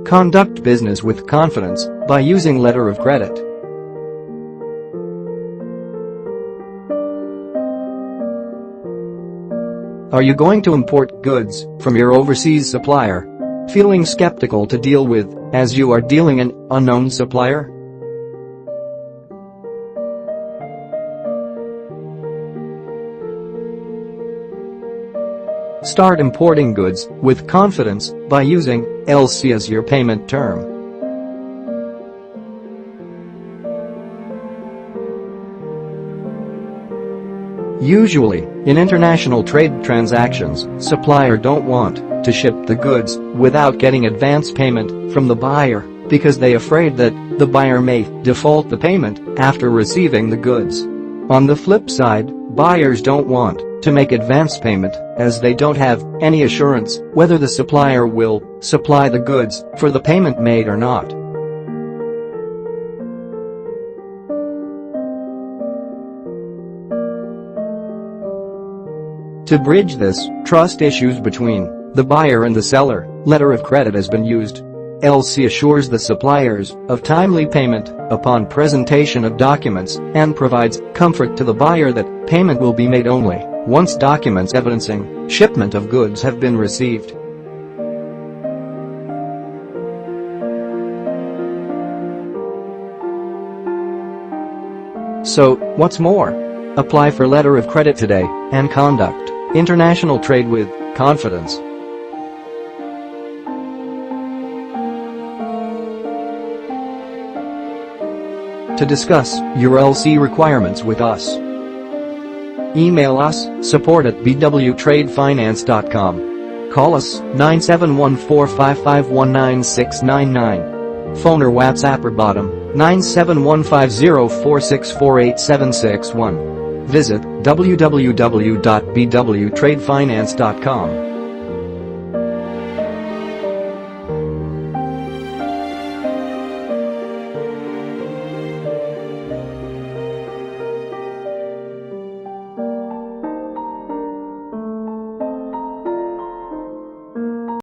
Conduct business with confidence by using letter of credit. Are you going to import goods from your overseas supplier? Feeling skeptical to deal with, as you are dealing an unknown supplier? Start importing goods with confidence by using L.C as your payment term. Usually, in international trade transactions, supplier don't want to ship the goods without getting advance payment from the buyer because they afraid that the buyer may default the payment after receiving the goods. On the flip side, buyers don't want to make advance payment as they don't have any assurance whether the supplier will supply the goods for the payment made or not. To bridge this trust issues between the buyer and the seller, letter of credit has been used. L.C assures the suppliers of timely payment upon presentation of documents and provides comfort to the buyer that payment will be made only once documents evidencing shipment of goods have been received. So, what's more? Apply for letter of credit today and conduct international trade with confidence. To discuss your L.C requirements with us, email us support@bwtradefinance.com. Call us 971-455-19699. Phone or WhatsApp or bottom 9715046487661. Visit www.bwtradefinance.com.